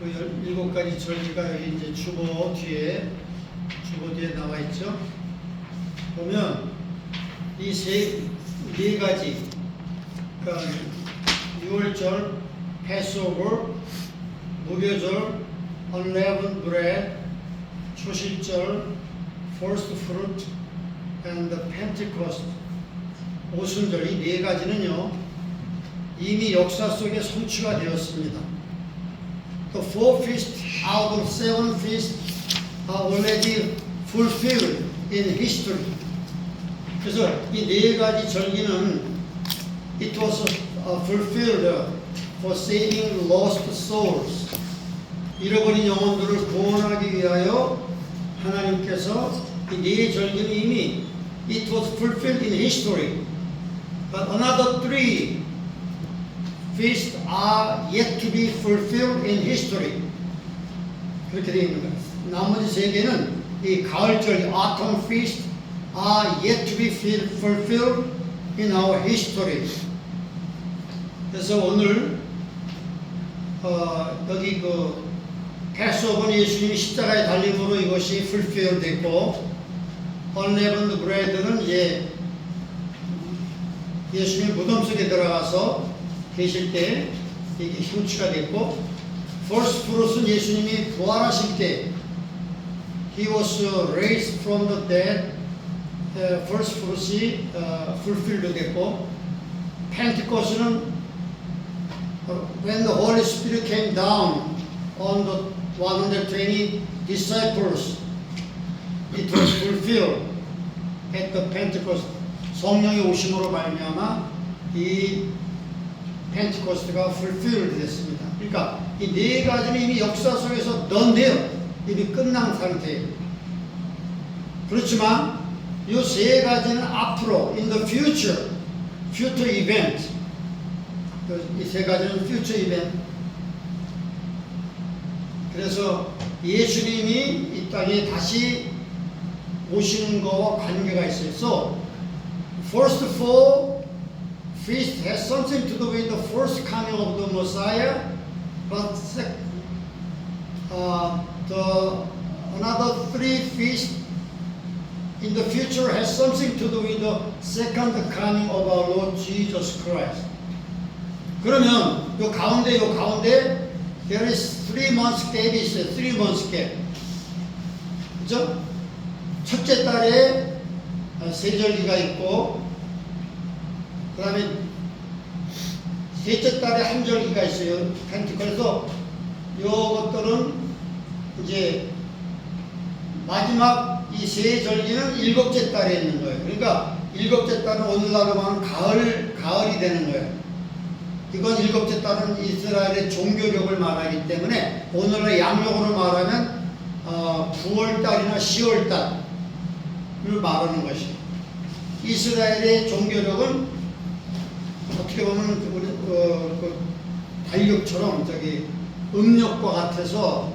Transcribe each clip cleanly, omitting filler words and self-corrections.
그 7가지 절기가 여기 이제 주보 뒤에 나와 있죠. 보면 이 네 가지, 그러니까 유월절, 패스오버, 무교절, unleavened bread, 초실절, first fruit, and Pentecost, 오순절, 이 네 가지는요 이미 역사 속에 성취가 되었습니다. The four feasts out of seven feasts are already fulfilled in history. 그래서 이 네 가지 절기는 it was fulfilled for saving lost souls. 잃어버린 영혼들을 구원하기 위하여 하나님께서 이 네 절기는 이미 it was fulfilled in history. But another three feasts are yet to be fulfilled in history. 그렇게 되어 있는 거예요. 나머지 세 개는 이 가을절, autumn feast are yet to be fulfilled in our history. 그래서 오늘 여기 그 패스오버는 예수님이 십자가에 달림으로 이것이 fulfilled 됐고, unleavened bread는 이제 예수님이 무덤 속에 들어가서 계실 때 이게 성취가 됐고, first fruits는 예수님이 부활하실 때 he was raised from the dead, first fruits이 fulfilled 됐고, Pentecost는 when the Holy Spirit came down on the 120 disciples, it was fulfilled at the Pentecost. 성령의 오심으로 말미암아 이 펜테코스트가 fulfilled 됐습니다. 그러니까 이 네 가지는 이미 역사 속에서 done 돼요. 이미 끝난 상태예요. 그렇지만 이 세 가지는 앞으로 in the future event, 이 세 가지는 future event. 그래서 예수님이 이 땅에 다시 오시는 거와 관계가 있어요. So, first four feast has something to do with the first coming of the Messiah, but another three feasts in the future has something to do with the second coming of our Lord Jesus Christ. 그러면 요 가운데 there is 3 months gap이 있어요. 3 months gap. 그죠? 첫째 달에 세절기가 있고, 그 다음에 셋째 달에 한절기가 있어요. 그래서 요것들은 이제 마지막 이 세 절기는 7째 달에 있는 거예요. 그러니까 7째 달은 오늘날로 말하면 가을이 되는 거예요. 이건 7째 달은 이스라엘의 종교력을 말하기 때문에 오늘의 양력으로 말하면 9월달이나 10월달을 말하는 것이에요. 이스라엘의 종교력은 어떻게 보면 그 달력처럼 음력과 같아서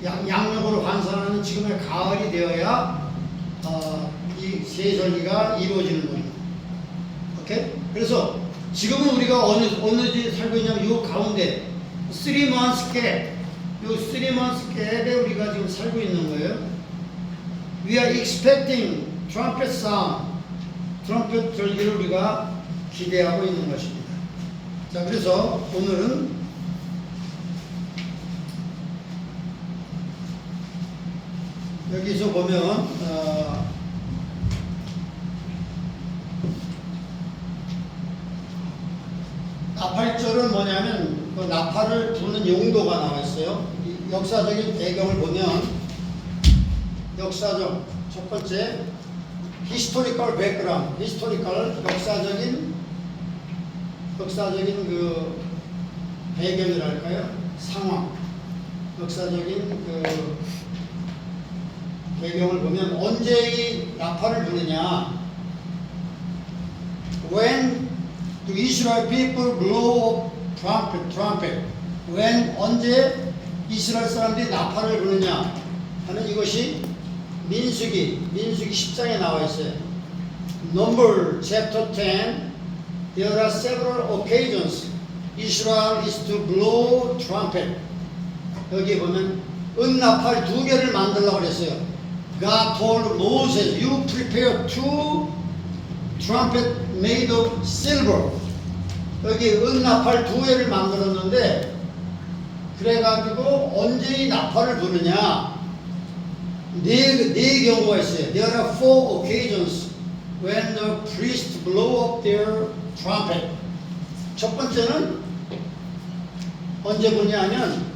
양력으로 환산하는 지금의 가을이 되어야 이 세 절기가 이루어지는 겁니다. 오케이? 그래서 지금은 우리가 어느 데 살고 있냐면 요 가운데 3 months gap, 요 3 months gap에 우리가 지금 살고 있는 거예요. We are expecting trumpet sound, 트럼펫 절기를 우리가 기대하고 있는 것입니다. 자, 그래서 오늘은 여기서 보면 나팔절은 뭐냐면 그 나팔을 부는 용도가 나와 있어요. 이 역사적인 배경을 보면 첫 번째 historical background, 역사적인 그 배경이랄까요? 상황, 역사적인 그 배경을 보면 언제 이 나팔을 부느냐? When the Israel people blow trumpet. 언제 이스라엘 사람들이 나팔을 부느냐 하는 이것이 민수기 10장에 나와 있어요. Number chapter 10, there are several occasions Israel is to blow trumpet. 여기 보면 은나팔 2개를 만들라고 그랬어요. God told Moses, you prepare 2 trumpet made of silver. 여기 은나팔 2개를 만들었는데, 그래가지고 언제 이 나팔을 부르냐? 네 경우가 있어요. There are 4 occasions when the priests blow up their trumpet. 첫 번째는 언제 부르냐면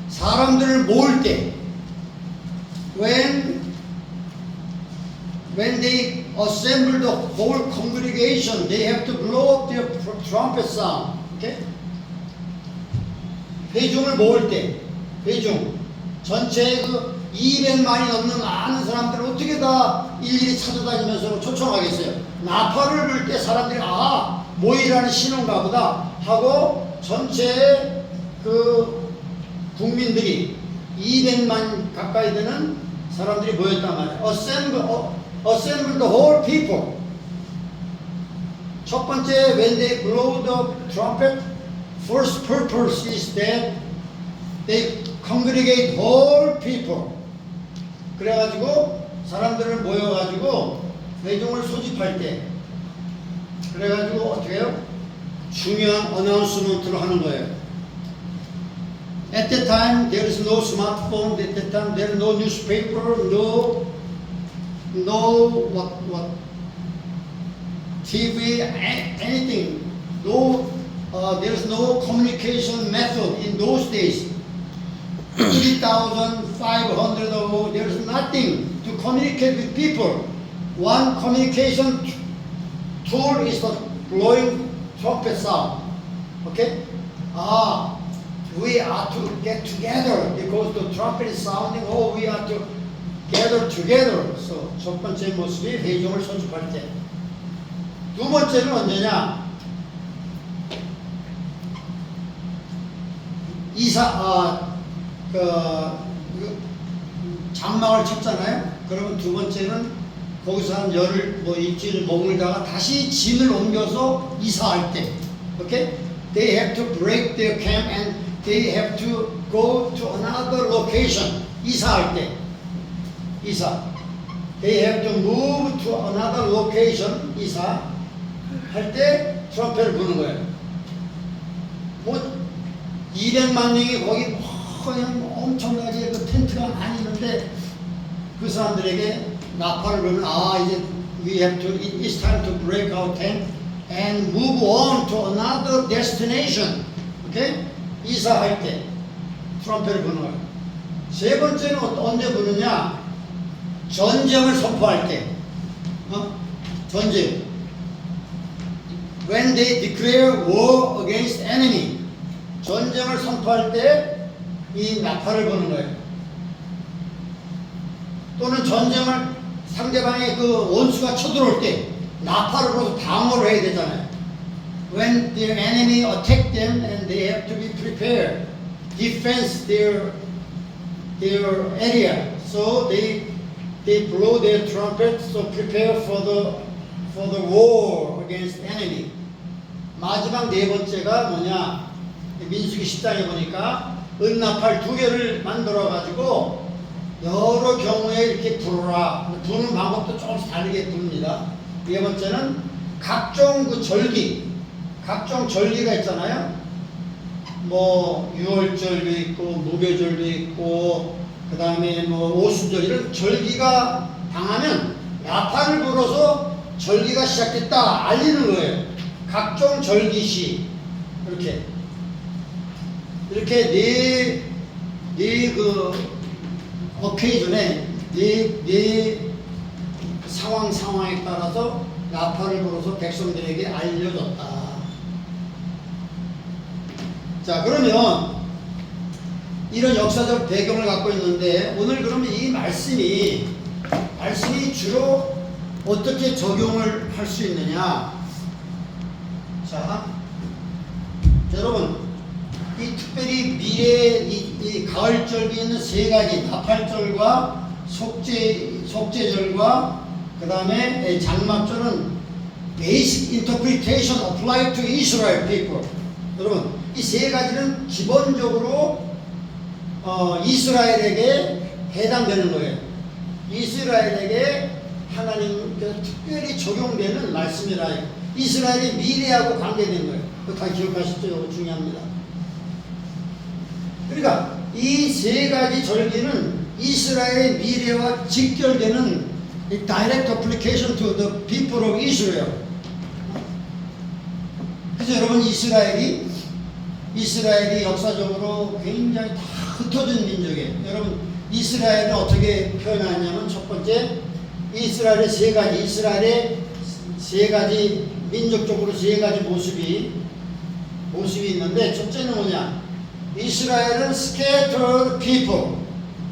사람들을 모을 때, when they assemble the whole congregation, they have to blow up their trumpet sound. Okay? 회중을 모을 때, 회중 전체 그 200만이 넘는 많은 사람들을 어떻게 다 일일이 찾아다니면서 초청하겠어요? 나팔을 불 때 사람들이 모이라는 신호인가 보다 하고 전체 그 국민들이 200만 가까이 되는 사람들이 모였단 말이에요. Assemble the whole people. 첫 번째, when they blow the trumpet, first purpose is that they congregate whole people. 그래가지고 사람들을 모여가지고 회중을 소집할 때, 그래가지고 어떻게 해요? 중요한 어나운스먼트를 하는 거예요. At that time there is no smartphone. At that time there is no newspaper, no TV, anything. No, there is no communication method in those days. 3,500 ago, there is nothing to communicate with people. One communication tool is the blowing trumpet sound. Okay? We are to get together because the trumpet is sounding. We are to gather together. So, 첫 번째 모습이 회중을 소집할 때. 두 번째는 언제냐? 장막을 쳤잖아요. 그러면 두 번째는 거기서 한 열흘, 일주일 머물다가 다시 진을 옮겨서 이사할 때. Okay? They have to break their camp and they have to go to another location. 이사할 때. 이사. They have to move to another location. 이사. 할 때 트럼펫을 부는 거예요. 200만 명이 거기 그냥 엄청나게 그 텐트가 많이 있는데 그 사람들에게 나팔을 불면 이제 we have to, it's time to break our tent and move on to another destination. 오케이? 이사할 때 트럼펫을 부는 거예요. 세 번째는 언제 부느냐? 전쟁을 선포할 때. 전쟁. When they declare war against enemy. 전쟁을 선포할 때 이 나팔을 부는 거예요. 또는 전쟁을 상대방의 그 원수가 쳐들어올 때 나팔을 불어서 방어를 해야 되잖아요. When their enemy attack them and they have to be prepared, defense their area. So they blow their trumpets to prepare for the war against enemy. 마지막 네 번째가 뭐냐? 민수기 10장에 보니까 은나팔 2개를 만들어 가지고 여러 경우에 이렇게 부르라. 부는 방법도 조금씩 다르게 부릅니다. 네 번째는 각종 그 각종 절기가 있잖아요. 유월절도 있고 무교절도 있고 그 다음에 오순절 이런 절기가 당하면 나팔을 불어서 절기가 시작됐다 알리는 거예요. 각종 절기시 이렇게 네 어케이전에 네 상황에 따라서 나팔을 불어서 백성들에게 알려줬다. 자, 그러면 이런 역사적 배경을 갖고 있는데 오늘 그러면 이 말씀이 주로 어떻게 적용을 할 수 있느냐? 자, 여러분. 이 특별히 미래 이 가을절기 있는 세 가지 나팔절과 속죄절과 그 다음에 장막절은 basic interpretation applied to Israel people. 여러분 이 세 가지는 기본적으로 이스라엘에게 해당되는 거예요. 이스라엘에게 하나님께서 특별히 적용되는 말씀이라. 이스라엘의 미래하고 관계된 거예요. 그거 다 기억하시죠? 이거 중요합니다. 그러니까 이 세 가지 절기는 이스라엘의 미래와 직결되는 direct application to the people of Israel. 그래서 여러분 이스라엘이 역사적으로 굉장히 다 흩어진 민족이에요. 여러분 이스라엘은 어떻게 표현하냐면 첫 번째 이스라엘의 세 가지 민족적으로 세 가지 모습이 있는데 첫째는 뭐냐? 이스라엘은 scattered people,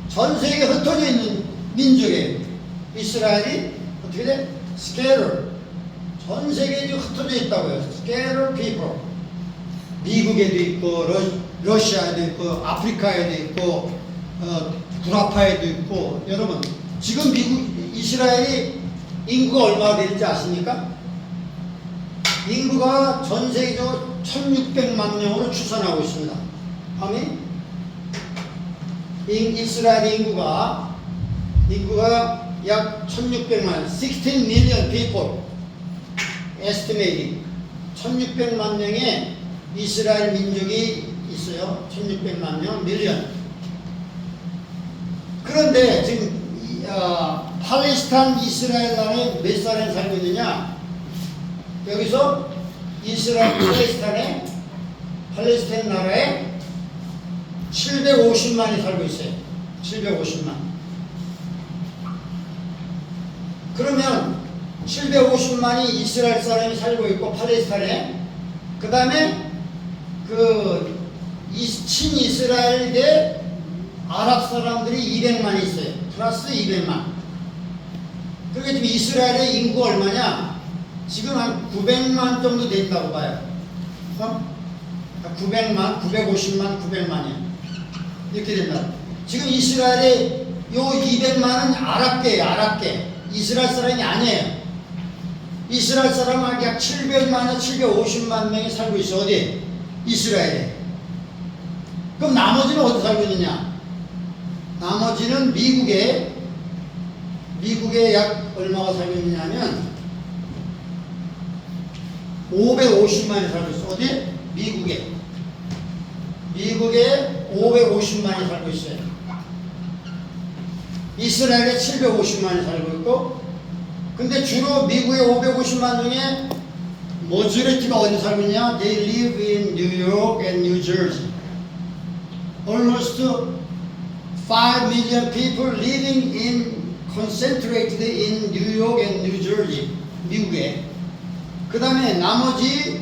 전 세계에 흩어져 있는 민족이에요. 이스라엘이 어떻게 돼? scattered, 전 세계에 흩어져 있다고요. scattered people. 미국에도 있고 러시아에도 있고 아프리카에도 있고 구라파에도 있고. 여러분 지금 이스라엘이 인구가 얼마나 되는지 아십니까? 인구가 전 세계적으로 1600만 명으로 추산하고 있습니다. 아멘. 이스라엘 인구가 약 1600만, 16 million people estimating. 1600만 명의 이스라엘 민족이 있어요. 1600만 명, 밀리언. 그런데 지금 팔레스타인 이스라엘 나라에 몇 사람이 살고 있느냐? 여기서 팔레스타인 나라에 750만이 살고 있어요. 750만. 그러면 750만이 이스라엘 사람이 살고 있고 팔레스타인에, 그 다음에 친이스라엘계 아랍 사람들이 200만이 있어요. 플러스 200만. 그러니까 지금 이스라엘의 인구 얼마냐? 지금 한 900만 정도 된다고 봐요. 900만, 950만, 900만이에요. 이렇게 된다. 지금 이스라엘의 요 200만은 아랍계예요. 아랍계. 이스라엘 사람이 아니에요. 이스라엘 사람은 약 700만에서 750만 명이 살고 있어. 어디? 이스라엘에. 그럼 나머지는 어디 살고 있느냐? 나머지는 미국에 약 얼마가 살고 있느냐면 550만이 살고 있어. 어디? 미국에 550만이 살고 있어요. 이스라엘에 750만이 살고 있고, 근데 주로 미국의 550만 중에 머저리티가 어디 살고 있냐? They live in New York and New Jersey. Almost 5 million people living concentrated in New York and New Jersey. 미국에. 그 다음에 나머지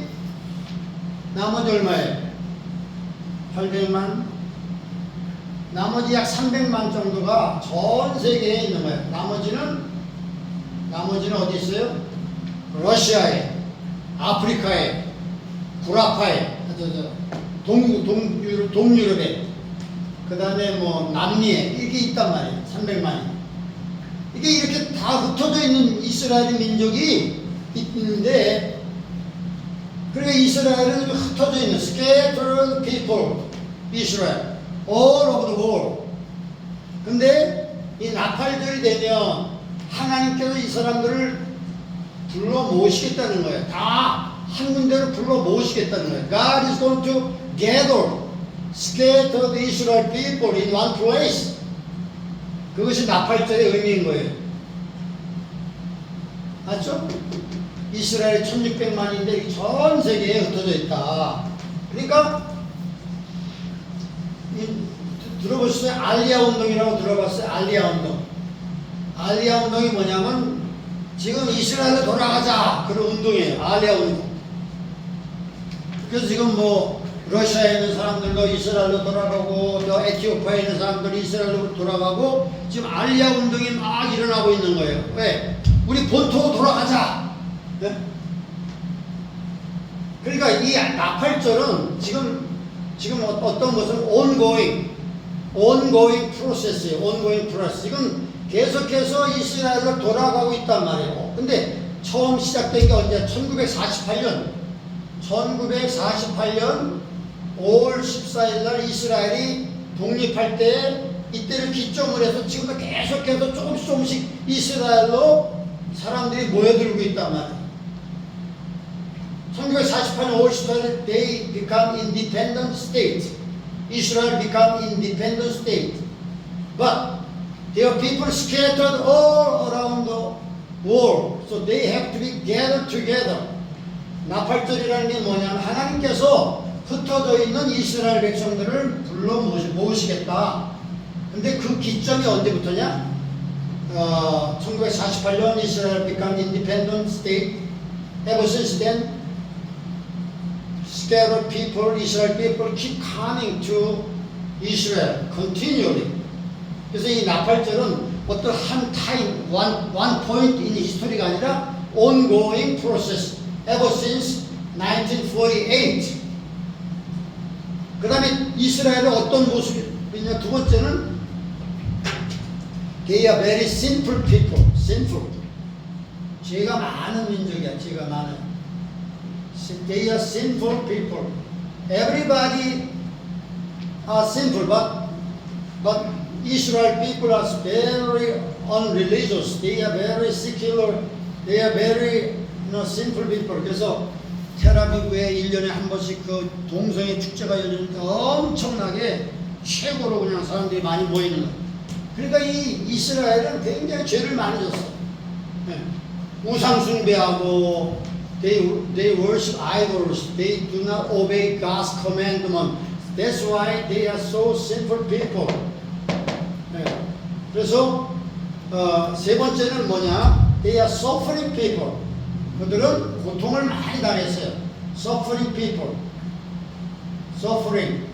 얼마예요? 800만. 나머지 약 300만 정도가 전 세계에 있는 거예요. 나머지는 어디 있어요? 러시아에, 아프리카에, 구라파에, 동유럽에, 그 다음에 뭐 남미에 이게 있단 말이에요. 300만이. 이게 이렇게 다 흩어져 있는 이스라엘 민족이 있는데, 그러니까 이스라엘은 흩어져 있는 scattered people, Israel, all over the world. 근데 이 나팔절이 되면 하나님께서 이 사람들을 불러 모으시겠다는 거예요. 다 한 군데로 불러 모으시겠다는 거예요. God is going to gather scattered Israel people in one place. 그것이 나팔절의 의미인 거예요. 맞죠? 이스라엘이 1600만인데 전 세계에 흩어져 있다. 그러니까 들어보셨어요? 알리야 운동이라고 들어봤어요? 알리야 운동. 알리야 운동이 뭐냐면 지금 이스라엘로 돌아가자 그런 운동이에요. 알리야 운동. 그래서 지금 뭐 러시아에 있는 사람들도 이스라엘로 돌아가고 또 에티오피아에 있는 사람들이 이스라엘로 돌아가고 지금 알리야 운동이 막 일어나고 있는 거예요. 왜? 우리 본토로 돌아가자. 네? 그러니까 이 나팔절은 지금 어떤 것은 ongoing process예요. ongoing process. 이건 계속해서 이스라엘로 돌아가고 있단 말이에요. 근데 처음 시작된 게 언제? 1948년 5월 14일 날 이스라엘이 독립할 때 이때를 기점으로 해서 지금도 계속해서 조금씩 이스라엘로 사람들이 모여들고 있단 말이에요. 1948년 5월 18일 they become independent state. Israel become independent state. But their people scattered all around the world. So they have to be gathered together. 나팔절이라는 게 뭐냐면 하나님께서 흩어져 있는 이스라엘 백성들을 불러 모으시겠다. 근데 그 기점이 언제부터냐? 1948년 이스라엘 become independent state. Ever since then, scattered people, Israel people keep coming to Israel continually. 그래서 이 나팔절은 어떤 한 타임, one point in history가 아니라 ongoing process ever since 1948. 그 다음에 이스라엘은 어떤 모습이냐? 두 번째는 they are very sinful people. sinful. 죄가 많은 민족이야. 죄가 많은. They are sinful people. Everybody are sinful, but Israel people are very unreligious. They are very secular. They are very sinful people. 그래서 텔아비브에 1년에 한 번씩 그 동성애 축제가 열리는데 엄청나게 최고로 그냥 사람들이 많이 모이는 거예요. 그러니까 이 이스라엘은 굉장히 죄를 많이 졌어. 네. 우상 숭배하고 they worship idols. They do not obey God's commandment. That's why they are so sinful people. 네. 그래서 세 번째는 뭐냐? They are suffering people. 그들은 고통을 많이 당했어요. Suffering people. Suffering.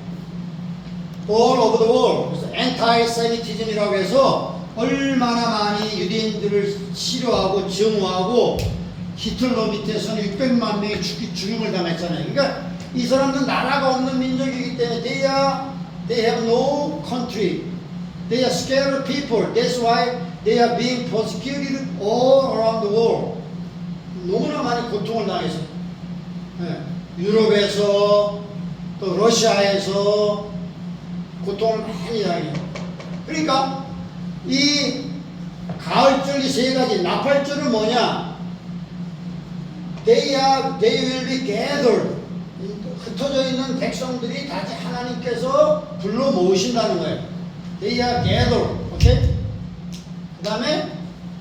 All over the world. 그래서 anti-Semitism이라고 해서 얼마나 많이 유대인들을 치료하고 증오하고 히틀러 밑에서는 600만 명이 죽임을 당했잖아요. 그러니까 이 사람들은 나라가 없는 민족이기 때문에 they have no country. They are scattered people. That's why they are being persecuted all around the world. 너무나 많이 고통을 당했어요. 네. 유럽에서 또 러시아에서 고통을 많이 당해요. 그러니까 이 가을절 이 세 가지 나팔절은 뭐냐? They will be gathered. 흩어져 있는 백성들이 다시 하나님께서 불러 모으신다는 거예요. They are gathered. 오케이? 그 다음에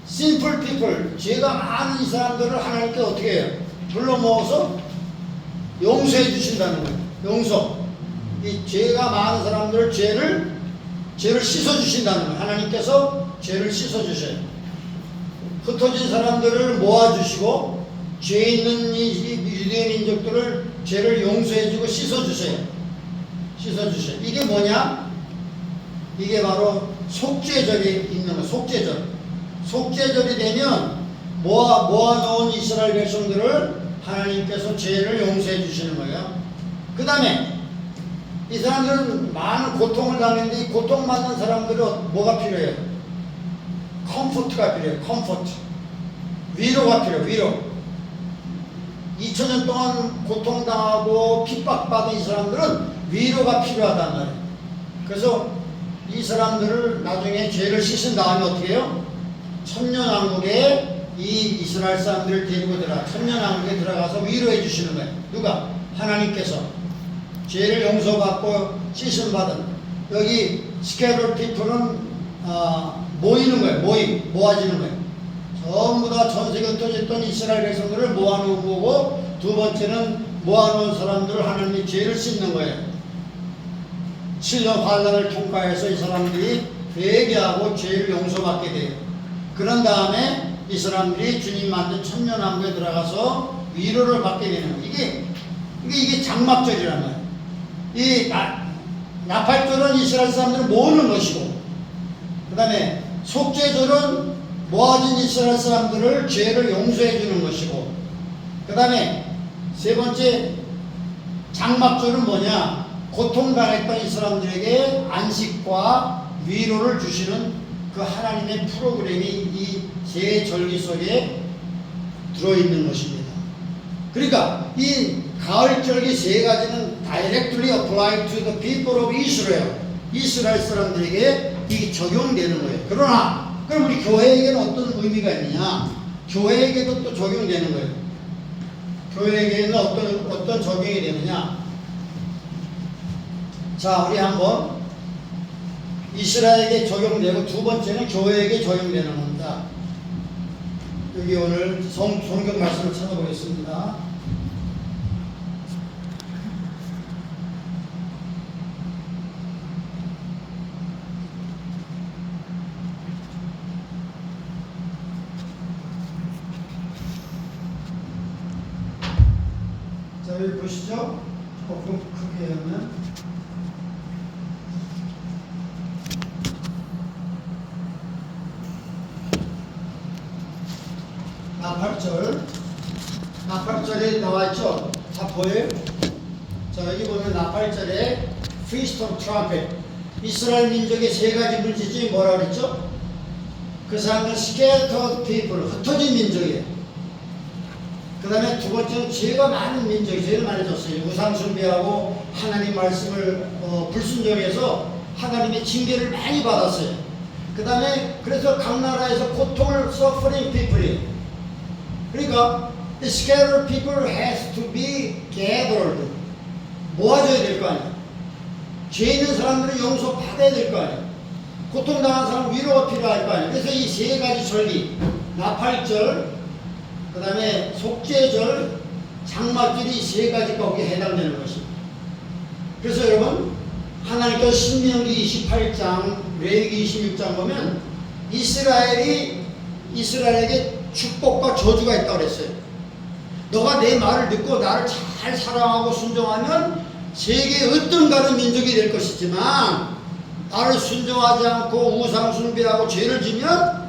sinful people. 죄가 많은 이 사람들을 하나님께 어떻게 해요? 불러 모아서 용서해 주신다는 거예요. 용서. 이 죄가 많은 사람들 죄를 씻어 주신다는 거예요. 하나님께서 죄를 씻어 주셔요. 흩어진 사람들을 모아 주시고 죄 있는 이 유대 민족들을 죄를 용서해 주고 씻어 주세요. 씻어 주셔요. 이게 뭐냐? 이게 바로 속죄절이 있는 거. 속죄절이 되면 모아놓은 이스라엘 백성들을 하나님께서 죄를 용서해 주시는 거예요. 그 다음에 이 사람들은 많은 고통을 당했는데 이 고통받는 사람들은 뭐가 필요해요? 컴포트가 필요해요. 컴포트. 위로가 필요해요. 위로. 2000년 동안 고통당하고 핍박받은 이 사람들은 위로가 필요하단 말이에요. 그래서 이 사람들을 나중에 죄를 씻은 다음에 어떻게 해요? 천년왕국에 이 이스라엘 사람들을 데리고 천년왕국에 들어가서 위로해 주시는 거예요. 누가? 하나님께서. 죄를 용서받고 씻음받은 여기 스케줄 피플은 모이는 거예요. 모아지는 거예요. 전부 다 전 세계에 흩어졌던 이스라엘 백성들을 모아놓은 거고 두 번째는 모아놓은 사람들을 하나님이 죄를 씻는 거예요. 7년 환란을 통과해서 이 사람들이 회개하고 죄를 용서받게 돼요. 그런 다음에 이 사람들이 주님 만든 천년왕국에 들어가서 위로를 받게 되는 거예요. 이게 장막절이란 말이에요. 이 나팔절은 이스라엘 사람들을 모으는 것이고 그 다음에 속죄절은 모아진 이스라엘 사람들을 죄를 용서해 주는 것이고 그 다음에 세 번째 장막절은 뭐냐? 고통당했던 이 사람들에게 안식과 위로를 주시는 그 하나님의 프로그램이 이 세 절기 속에 들어있는 것입니다. 그러니까 이 가을절기 세 가지는 directly apply to the people of Israel. 이스라엘 사람들에게 이게 적용되는 거예요. 그러나 그럼 우리 교회에게는 어떤 의미가 있느냐? 교회에게도 또 적용되는 거예요. 교회에게는 어떤 적용이 되느냐? 자, 우리 한번 이스라엘에게 적용되고 두 번째는 교회에게 적용되는 겁니다. 여기 오늘 성경 말씀을 찾아보겠습니다. 자, 여기 보시죠. 조금 크게 하면 나팔절에 나와있죠? 다 보여요? 자, 여기 보면 나팔절에 Feast of Trumpet, 이스라엘 민족의 세 가지 문제점이 뭐라 그랬죠? 그 사람은 Scattered people, 흩어진 민족이에요. 그 다음에 두 번째는 죄가 많은 민족이 제일 많아졌어요. 우상 숭배하고 하나님 말씀을 불순종해서 하나님의 징계를 많이 받았어요. 그 다음에 그래서 각 나라에서 고통을 suffering people이에요. 그러니까 the scattered people has to be gathered. 모아져야 될 거 아니야. 죄 있는 사람들은 용서 받아야 될 거 아니야. 고통당한 사람 위로가 필요할 거 아니야. 그래서 이 세 가지 절기, 나팔절, 그 다음에 속죄절, 장막절이 세 가지 거기에 해당되는 것입니다. 그래서 여러분, 하나님께서 신명기 28장, 레위기 26장 보면 이스라엘에게 축복과 저주가 있다고 그랬어요. 너가 내 말을 듣고 나를 잘 사랑하고 순종하면 세계의 어떤 가는 민족이 될 것이지만 나를 순종하지 않고 우상 숭배하고 죄를 지면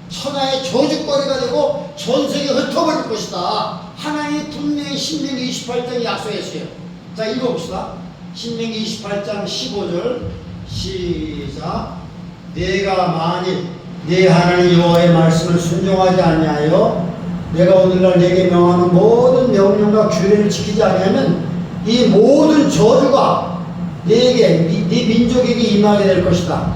천하의 저주거리가 되고 전 세계에 흩어버릴 것이다. 하나님이 분명히 신명기 28장에 약속했어요. 자, 읽어봅시다. 신명기 28장 15절 시작. 내가 만일 네 하나님 여호와의 말씀을 순종하지 아니하여 내가 오늘날 내게 명하는 모든 명령과 규례를 지키지 아니하면 이 모든 저주가 네게 네 민족에게 임하게 될 것이다.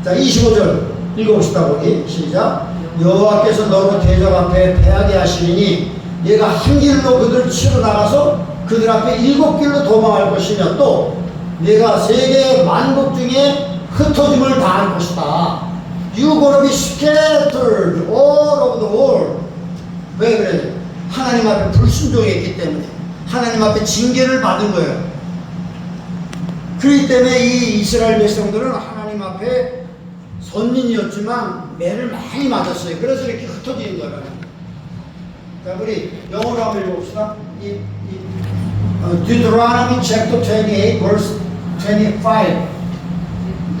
자, 25절 읽어봅시다. 거기 시작. 여호와께서 너로 대적 앞에 패하게 하시니 네가 한 길로 그들을 치러 나가서 그들 앞에 7길로 도망할 것이며 또 네가 세계 만국 중에 흩어짐을 당할 것이다. You gonna be scattered all over the world. 왜 그래요? 하나님 앞에 불순종했기 때문에 하나님 앞에 징계를 받은 거예요. 그렇기 때문에 이 이스라엘 백성들은 하나님 앞에 선민이었지만 매를 많이 맞았어요. 그래서 이렇게 흩어지는 거예요. 자, 우리 영어로 한번 읽어봅시다. Deuteronomy chapter 28 verse 25.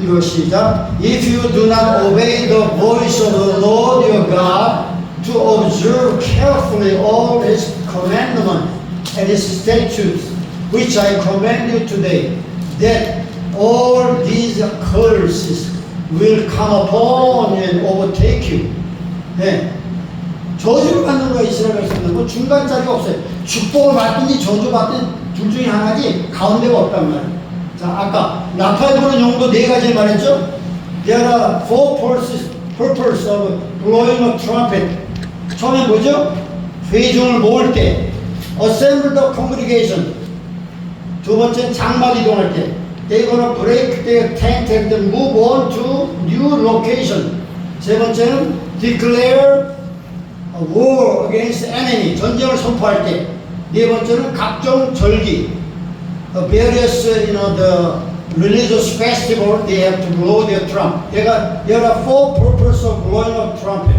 이거 시작. If you do not obey the voice of the Lord your God to observe carefully all His commandments and His statutes, which I command you today, that all these curses will come upon you and overtake you. 네. 저주를 받는 거야, 이스라엘 백성들. 뭐 중간 자리가 없어요. 축복을 받든지 저주 받든지 둘 중에 하나지 가운데가 없단 말이에요. 자, 아까 나팔 부는 용도 네 가지 말했죠? There are four purposes of blowing a trumpet. 처음에 뭐죠? 회중을 모을 때. Assemble the congregation. 두 번째는 장막 이동할 때. They're gonna break their tent and move on to new location. 세 번째는 declare a war against enemy. 전쟁을 선포할 때. 네 번째는 각종 절기. Various, the religious festival, they have to blow their trump. There are four purposes of blowing a trumpet.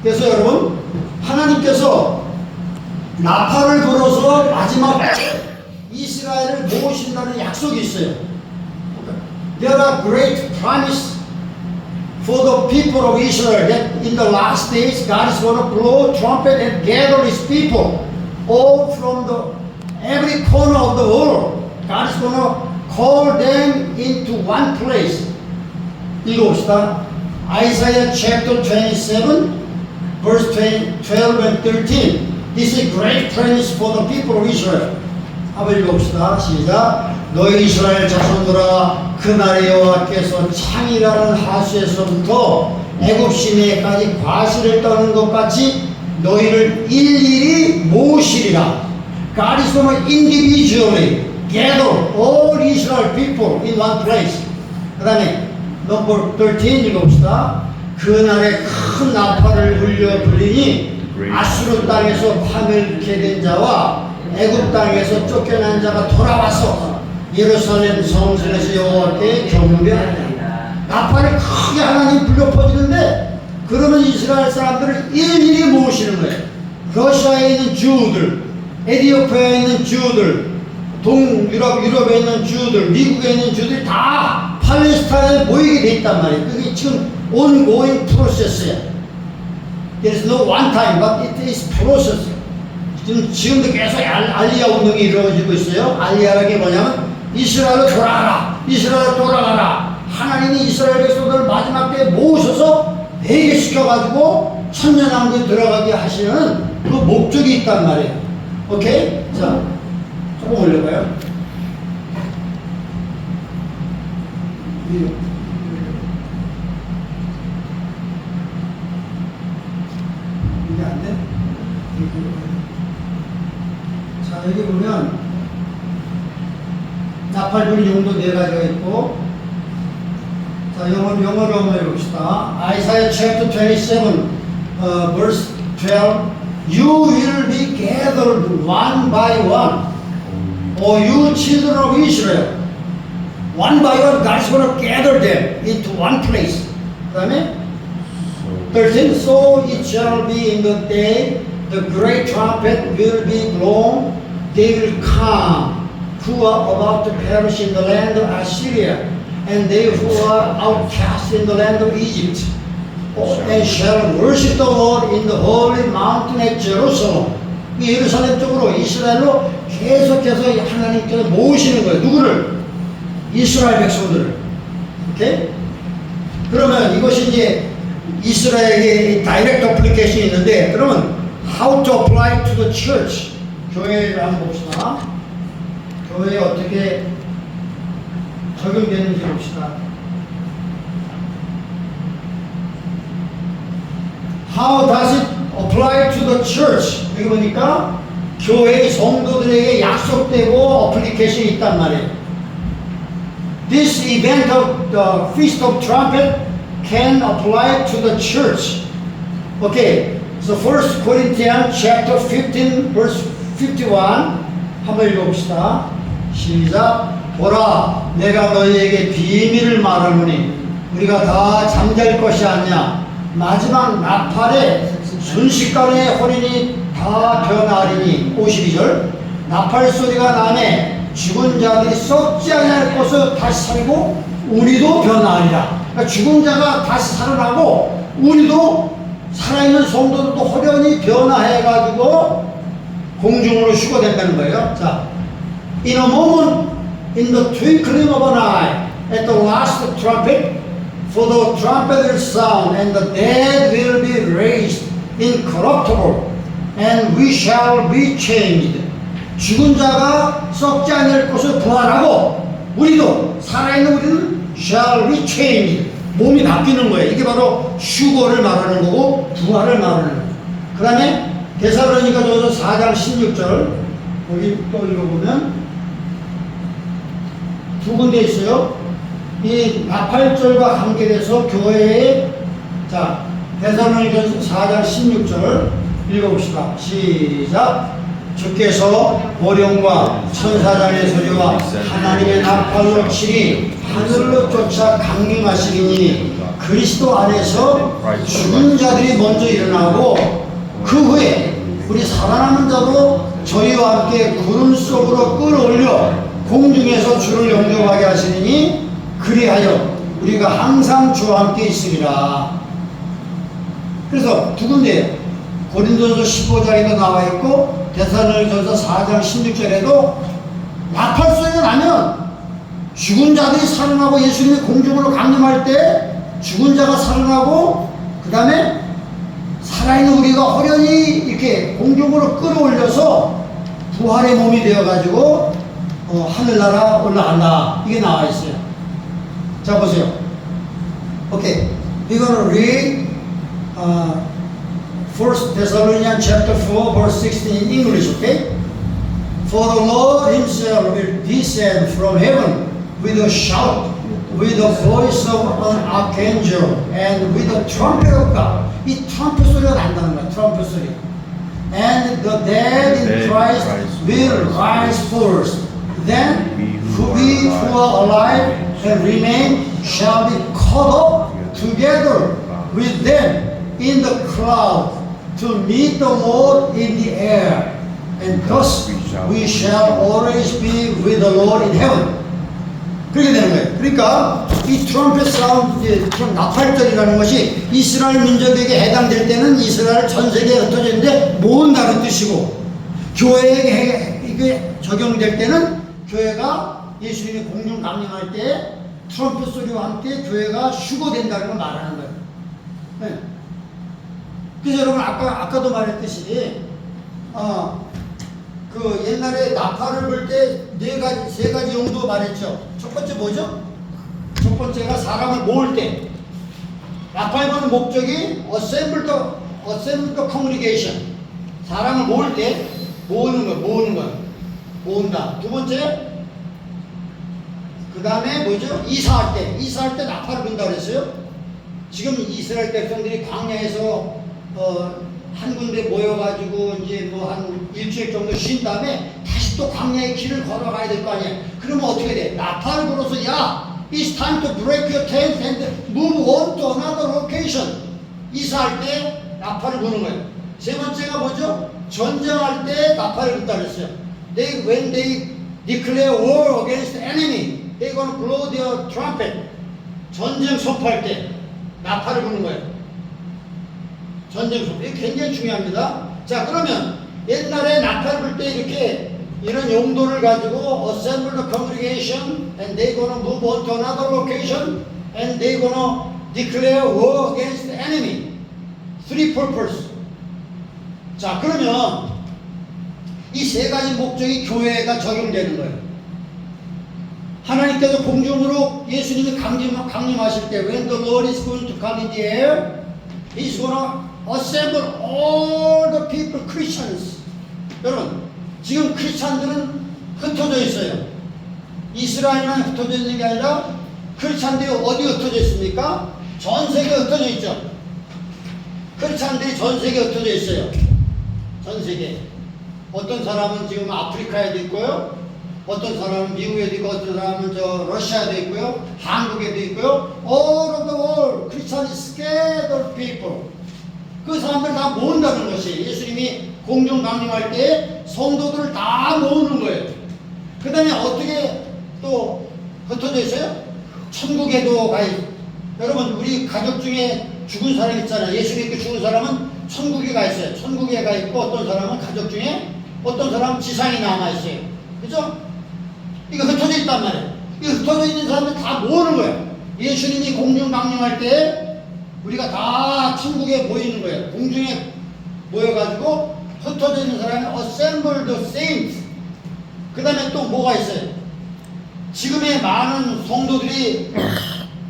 그래서 여러분, 하나님께서 나팔을 불어서 마지막 이스라엘을 모으신다는 약속이 있어요. There are great promise for the people of Israel that in the last days God is going to blow a trumpet and gather His people all from every corner of the world. God is going to call them into one place. 읽어봅시다. Isaiah chapter 27 verse 12 and 13. This is great promise for the people of Israel. 한번 읽어봅시다. 시작. 너희 이스라엘 자손들아 그날의 여호와께서 창이라는 하수에서부터 애굽 시내까지 과실을 떠는 것 같이 너희를 일일이 모으시리라. God is going to individually gather all Israel people in one place. 그 다음에 넘버 13 읽어봅시다. 그날에 큰 나팔을 울려 불리니 아수르 땅에서 파멸케 된 자와 애굽 땅에서 쫓겨난 자가 돌아와서 예루살렘 성전에서 여호와께 경배하리라. 나팔이 크게 하나님 불려 퍼지는데 그러면 이스라엘 사람들을 일일이 모으시는 거예요. 러시아에 있는 주들, 에티오피아에 있는 주들, 유럽에 있는 주들, 미국에 있는 주들이 다 팔레스타인에 모이게 돼 있단 말이에요. 그게 지금 ongoing process야. There is no one time, but it is process. 지금도 계속 알리야 운동이 이루어지고 있어요. 알리야라는 게 뭐냐면 이스라엘로 돌아가라, 이스라엘로 돌아가라. 하나님이 이스라엘 백성들을 마지막 때에 모으셔서 회개시켜가지고 천년왕국에 들어가게 하시는 그 목적이 있단 말이에요. 오케이? 자, 조금 올려봐요. 이게 안 돼? 자, 여기 보면 나팔불 용도 네 가지가 있고, 자, 영어로 한번 해봅시다. Isaiah chapter 27, verse 12. You will be gathered one by one, O you children of Israel. One by one, God is going to gather them into one place. 그 다음에 13. So it shall be in the day the great trumpet will be blown. They will come who are about to perish in the land of Assyria, and they who are outcast in the land of Egypt, and shall worship the Lord in the holy mountain at Jerusalem. 예루살렘 쪽으로 이스라엘로 계속해서 하나님께서 모으시는 거예요. 누구를? 이스라엘 백성들을. 오케이? 그러면 이것이 이제 이스라엘의 다이렉트 어플리케이션이 있는데, 그러면 how to apply to the church? 교회를 한번 봅시다. 교회에 어떻게 적용되는지 봅시다. How does it apply to the church? 여기 보니까 교회의 성도들에게 약속되고 어플리케이션이 있단 말이에요. This event of the Feast of Trumpet can apply to the church. Okay, so 1 Corinthians chapter 15 verse 51 한번 읽어봅시다. 시작. 보라, 내가 너희에게 비밀을 말하노니 우리가 다 잠잘 것이 아니냐. 마지막 나팔에 순식간에 혼인이 다 변하리니. 52절. 나팔 소리가 나네 죽은 자들이 썩지 아니할 것을 다시 살고 우리도 변하리라. 그러니까 죽은 자가 다시 살아나고 우리도 살아있는 성도들도 호련히 변화해가지고 공중으로 휴거된다는 거예요. 자, in a moment, in the twinkling of an eye, at the last trumpet, for the trumpet will sound, and the dead will be raised incorruptible, and we shall be changed. 죽은 자가 썩지 않을 것을 부활하고 우리도 살아있는 우리는 shall be changed. 몸이 바뀌는 거예요. 이게 바로 휴거를 말하는 거고 부활을 말하는 거예요. 그 다음에 데살로니가전서 4장 16절 여기 또 읽어보면 두 군데 있어요. 이 나팔절과 관계돼서 교회에 자 데살로니가전서 4장 16절 읽어봅시다. 시작. 주께서 보령과 천사장의 소리와 하나님의 나팔로 치니 하늘로 쫓아 강림하시리니 그리스도 안에서 죽은 자들이 먼저 일어나고 그 후에 우리 살아남은 자도 저희와 함께 구름 속으로 끌어올려 공중에서 주를 영접하게 하시니 그리하여 우리가 항상 주와 함께 있으리라. 그래서 두 군데예요. 고린도전서 15장에도 나와 있고 데살로니가전서 4장 16절에도 나팔 소리가 나면 죽은 자들이 살아나고 예수님이 공중으로 강림할 때 죽은 자가 살아나고 그 다음에 살아있는 우리가 호련히 이렇게 공중으로 끌어올려서 부활의 몸이 되어가지고 하늘나라 올라간다. 이게 나와 있어요. 자, 보세요. 오케이. We're gonna read 1 Thessalonians chapter 4 verse 16 in English, okay? For the Lord himself will descend from heaven with a shout, with the voice of an archangel, and with the trumpet of God. 이 트럼펫 소리가 난다는 거야. 트럼펫 소리. And the dead in Christ will rise first. Then we who are alive and remain shall be caught up together with them in the cloud to meet the Lord in the air. And thus we shall always be with the Lord in heaven. 그렇게 되는 거예요. 그러니까 이 트럼펫 사운드, 나팔절이라는 것이 이스라엘 민족에게 해당될 때는 이스라엘 전 세계에 흩어져 있는데 모은다는 뜻이고, 교회에게 이게 적용될 때는 교회가 예수님이 공중 강림할 때 트럼펫 소리와 함께 교회가 휴거된다는 걸 말하는 거예요. 네. 그래서 여러분 아까도 말했듯이 그 옛날에 나팔을 불 때 세 가지 용도 말했죠. 첫 번째 뭐죠? 첫 번째가 사람을 모을 때. 나팔 부는 목적이 assemble the congregation. 사람을 모을 때 모으는 거. 모은다. 두 번째, 그 다음에 뭐죠? 이사할 때 나팔을 분다 그랬어요. 지금 이스라엘 백성들이 광야에서 한 군데 모여가지고 이제 뭐 한 일주일 정도 쉰 다음에 다시 또 광야의 길을 걸어가야 될 거 아니야. 그러면 어떻게 돼? 나팔을 불어서 야, it's time to break your tent and move on to another location. 이사할 때 나팔을 부는 거예요. 세 번째가 뭐죠? 전쟁할 때 나팔을 분다 그랬어요. When they declare war against the enemy, they're gonna blow their trumpet. 전쟁 선포할 때 나팔을 부는 거예요. 전쟁 선포. 이게 굉장히 중요합니다. 자, 그러면 옛날에 나팔 불 때 이렇게 이런 용도를 가지고 assemble the congregation and they're gonna move on to another location and they're gonna declare war against the enemy. Three purpose. 자, 그러면 이 세 가지 목적이 교회가 적용되는 거예요. 하나님께서 공중으로 예수님이 강림하실 때 when the Lord is going to come in the air, He's gonna assemble all the people, Christians. 여러분, 지금 크리스찬들은 흩어져 있어요. 이스라엘만 흩어져 있는 게 아니라 크리스찬들이 어디 흩어져 있습니까? 전 세계에 흩어져 있죠. 크리스찬들이 전 세계에 흩어져 있어요. 전 세계. 어떤 사람은 지금 아프리카에도 있고요. 어떤 사람은 미국에도 있고, 어떤 사람은 러시아에도 있고요. 한국에도 있고요. All of the world, Christian scattered people. 그 사람들 다 모은다는 것이 예수님이 공중 강림할 때 성도들을 다 모으는 거예요. 그 다음에 어떻게 또 흩어져 있어요? 천국에도 가 있어요. 여러분, 우리 가족 중에 죽은 사람 있잖아요. 예수 믿고 죽은 사람은 천국에 가 있어요. 천국에 가 있고, 어떤 사람은 가족 중에 어떤 사람은 지상에 남아 있어요. 그죠? 이거 흩어져 있단 말이에요. 이 흩어져 있는 사람들 다 모으는 거예요. 예수님이 공중 강림할 때 우리가 다 천국에 모이는 거예요. 공중에 모여가지고 흩어져 있는 사람이 assemble the saints. 그 다음에 또 뭐가 있어요? 지금의 많은 성도들이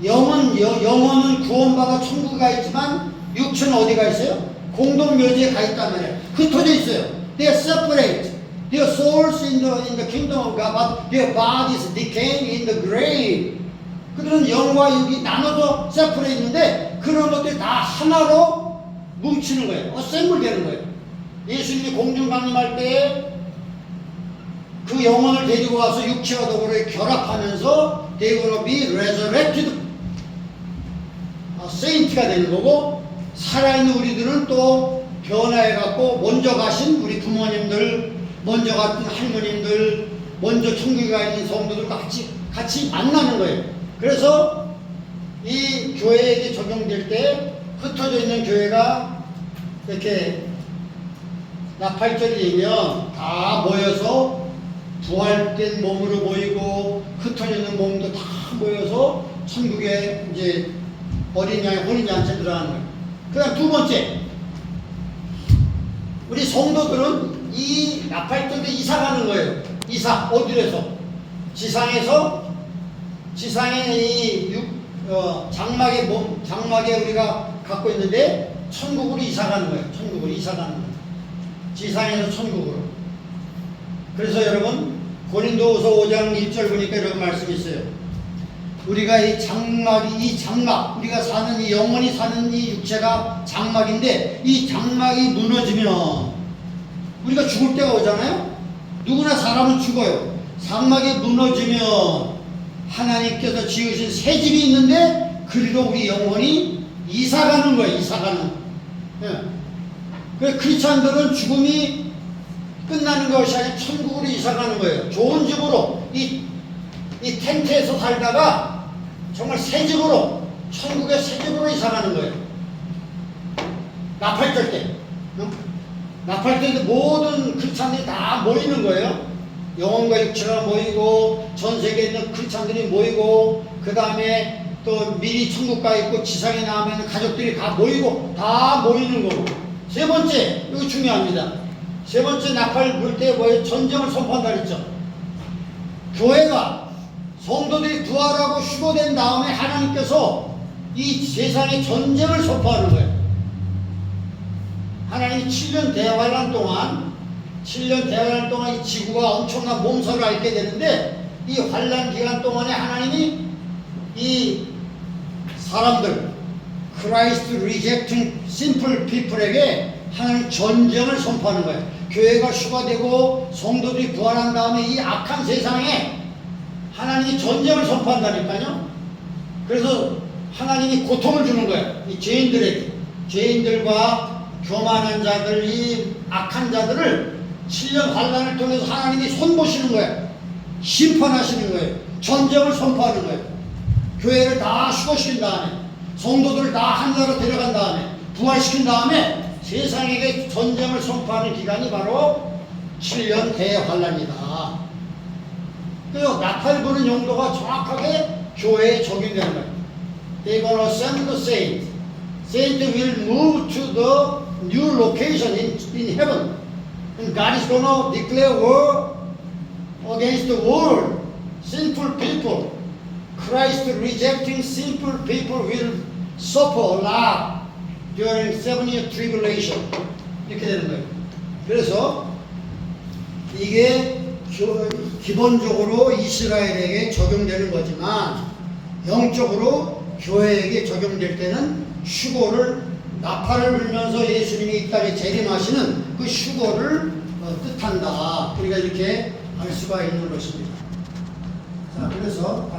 영혼은 구원받아 천국에 가 있지만 육체는 어디가 있어요? 공동묘지에 가 있단 말이에요. 흩어져 있어요. They are separate. Their souls in the kingdom of God, but their bodies decaying in the grave. 그들은 영과 육이 나눠서 separate 있는데 그런 것들이 다 하나로 뭉치는 거예요. assemble 되는 거예요. 예수님이 공중 강림할 때 그 영혼을 데리고 와서 육체와 도구를 결합하면서 they gonna be resurrected. saint가 되는 거고, 살아있는 우리들은 또 변화해갖고 먼저 가신 우리 부모님들, 먼저 갔던 할머님들, 먼저 천국에 가 있는 성도들과 같이 만나는 거예요. 그래서 이 교회에게 적용될 때 흩어져 있는 교회가 이렇게 나팔절이 되면 다 모여서 부활된 몸으로 모이고 흩어져 있는 몸도 다 모여서 천국에 이제 어린 양의 혼인잔치에 들어가는 거예요. 그 다음 두 번째, 우리 성도들은 이 나팔절 때 이사 가는 거예요. 이사, 어디에서? 지상의 장막에 우리가 갖고 있는데 천국으로 이사 가는 거예요. 천국으로 이사 가는 거예요. 지상에서 천국으로. 그래서 여러분 고린도후서 5장 1절 보니까 이런 말씀이 있어요. 우리가 이 장막, 우리가 사는 이 영원히 사는 이 육체가 장막인데 이 장막이 무너지면 우리가 죽을 때가 오잖아요. 누구나 사람은 죽어요. 장막이 무너지면 하나님께서 지으신 새 집이 있는데 그리로 우리 영혼이 이사가는 거예요. 이사가는. 예. 그래서 크리스찬들은 죽음이 끝나는 것이 아니라 천국으로 이사가는 거예요. 좋은 집으로 이 텐트에서 살다가 정말 새 집으로 천국의 새 집으로 이사가는 거예요. 나팔절 때. 나팔절 때 모든 크리스찬들이 다 모이는 거예요. 영혼과 육체가 모이고 전 세계에 있는 크리스찬들이 모이고 그 다음에 또 미리 천국 가 있고 지상에 나오면 가족들이 다 모이고 다 모이는 거고. 세 번째, 이거 중요합니다. 세 번째 나팔 불 때 뭐예요? 전쟁을 선포한다 그랬죠. 교회가 성도들이 부활하고 휴거된 다음에 하나님께서 이 세상에 전쟁을 선포하는 거예요. 하나님이 7년 대환란 동안 이 지구가 엄청난 몸살을 앓게 되는데 이 환란 기간 동안에 하나님이 이 사람들 Christ rejecting simple people에게 하나님 전쟁을 선포하는 거예요. 교회가 휴가되고 성도들이 부활한 다음에 이 악한 세상에 하나님이 전쟁을 선포한다니까요. 그래서 하나님이 고통을 주는 거예요. 이 죄인들과 교만한 자들, 이 악한 자들을 7년 환란을 통해서 하나님이 손보시는 거예요. 심판하시는 거예요. 전쟁을 선포하는 거예요. 교회를 다 휴거시킨 다음에 성도들을 다 하늘나라로 데려간 다음에 부활시킨 다음에 세상에게 전쟁을 선포하는 기간이 바로 7년 대환란이다. 그래서 나팔 부는 용도가 정확하게 교회에 적용되는 거예요. They're gonna send the saint. Saint will move to the new location in heaven. And God is gonna declare war against the world. Sinful people. Christ rejecting sinful people will suffer a lot during 7-year tribulation. 이렇게 되는 거예요. 그래서 이게 기본적으로 이스라엘에게 적용되는 거지만 영적으로 교회에게 적용될 때는 휴거를 나팔을 불면서 예수님이 이 땅에 재림하시는 그 휴거를 뜻한다. 우리가 이렇게 알 수가 있는 것입니다. 자, 그래서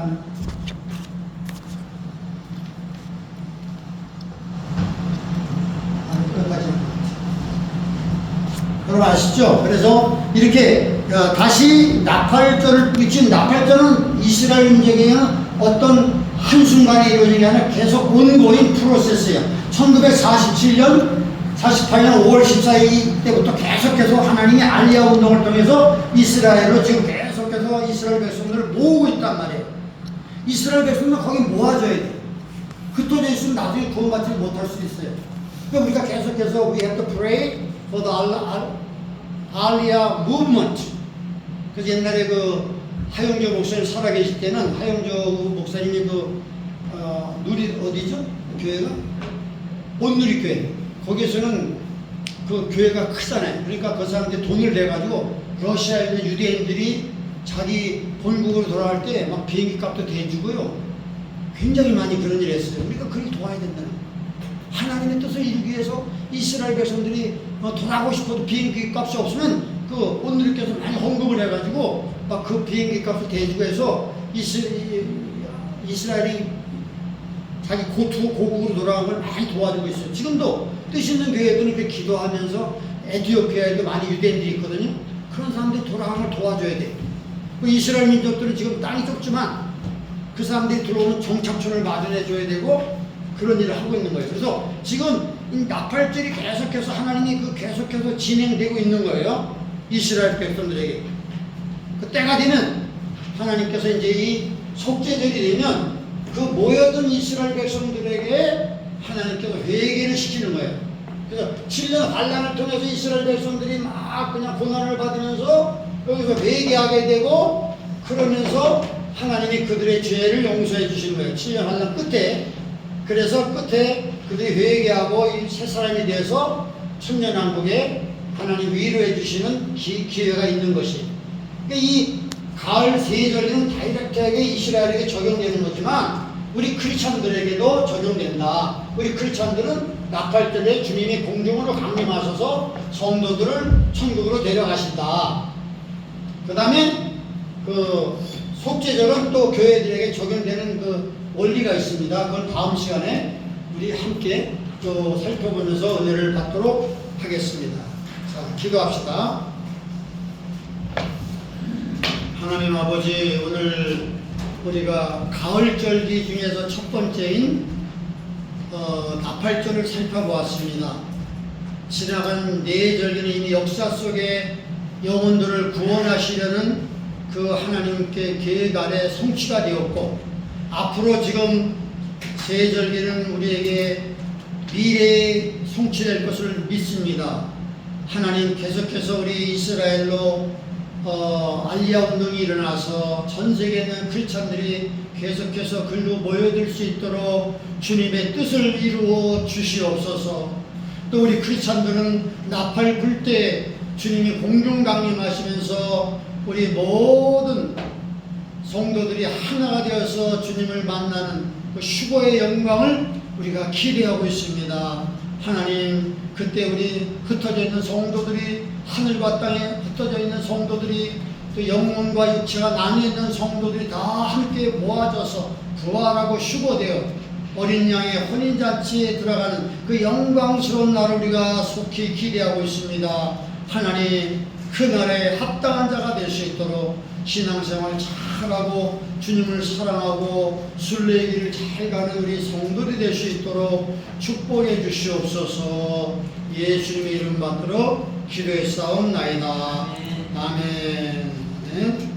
여러분 아시죠? 그래서 이렇게 다시 나팔절을 지금 나팔절은 이스라엘 민족에게는 어떤 한순간에 이루어진 게 아니라 계속 온고인 프로세스예요. 1947년 48년 5월 14일 때부터 계속해서 하나님이 알리야 운동을 통해서 이스라엘로 지금 계속해서 이스라엘 백성들을 모으고 있단 말이에요. 이스라엘 백성들은 거기 모아줘야 돼요. 흩어져 있으면 나중에 구원받지 못할 수 있어요. 그러니까 우리가 계속해서 we have to pray for the Aliyah movement. 그래서 옛날에 그 하용조 목사님 살아계실 때는 하용조 목사님이 누리 어디죠? 교회가? 온누리교회. 거기에서는 그 교회가 크잖아요. 그러니까 그 사람들이 돈을 내가지고 러시아에 있는 유대인들이 자기 본국으로 돌아갈 때 막 비행기 값도 대주고요. 굉장히 많이 그런 일을 했어요. 우리가 그렇게 도와야 된다는 거예요. 하나님의 뜻을 이루기 위해서 이스라엘 백성들이 돌아가고 싶어도 비행기 값이 없으면 그 온누리께서 많이 헌금을 해가지고 막 그 비행기 값을 대주고 해서 이스라엘이 자기 고국으로 돌아간 걸 많이 도와주고 있어요. 지금도 뜻 있는 교회들은 이렇게 기도하면서 에티오피아에도 많이 유대인들이 있거든요. 그런 사람들이 돌아간 걸 도와줘야 돼요. 그 이스라엘 민족들은 지금 땅이 좁지만 그 사람들이 들어오는 정착촌을 마련해줘야 되고 그런 일을 하고 있는 거예요. 그래서 지금 이 나팔절이 계속해서 하나님이 계속해서 진행되고 있는 거예요. 이스라엘 백성들에게. 그 때가 되면 하나님께서 이제 이 속죄절이 되면 그 모여든 이스라엘 백성들에게 하나님께서 회개를 시키는 거예요. 그래서 7년 환란을 통해서 이스라엘 백성들이 막 그냥 고난을 받으면서 여기서 회개하게 되고 그러면서 하나님이 그들의 죄를 용서해 주신 거예요. 7년 환란 끝에. 그래서 끝에 그들이 회개하고 이 새 사람이 되어서 천년왕국에 하나님 위로해 주시는 기회가 있는 것이. 그러니까 이 가을 세절기는 다이렉트하게 이스라엘에게 적용되는 거지만 우리 크리스찬들에게도 적용된다. 우리 크리스찬들은 나팔 때에 주님이 공중으로 강림하셔서 성도들을 천국으로 데려가신다. 그 다음에 그 속죄절은 또 교회들에게 적용되는 그 원리가 있습니다. 그건 다음 시간에 우리 함께 또 살펴보면서 은혜를 받도록 하겠습니다. 자, 기도합시다. 하나님 아버지, 오늘 우리가 가을절기 중에서 첫 번째인 나팔절을 살펴보았습니다. 지나간 네 절기는 이미 역사 속에 영혼들을 구원하시려는 그 하나님께 계획 아래 성취가 되었고, 앞으로 지금 세 절기는 우리에게 미래에 성취될 것을 믿습니다. 하나님 계속해서 우리 이스라엘로 알리야 운동이 일어나서 전 세계에 있는 크리스찬들이 계속해서 글로 모여들 수 있도록 주님의 뜻을 이루어 주시옵소서. 또 우리 크리스찬들은 나팔 불 때 주님이 공중 강림하시면서 우리 모든 성도들이 하나가 되어서 주님을 만나는 그 휴거의 영광을 우리가 기대하고 있습니다. 하나님, 그때 우리 흩어져 있는 성도들이, 하늘과 땅에 흩어져 있는 성도들이, 또 영혼과 육체가 나뉘어 있는 성도들이 다 함께 모아져서 부활하고 휴거되어 어린 양의 혼인잔치에 들어가는 그 영광스러운 날을 우리가 속히 기대하고 있습니다. 하나님, 그날에 합당한 자가 될 수 있도록 신앙생활 잘하고 주님을 사랑하고 순례의 길을 잘 가는 우리 성도들이 될 수 있도록 축복해 주시옵소서. 예수님의 이름 받들어 기도했사옵나이다. 아멘. 아멘.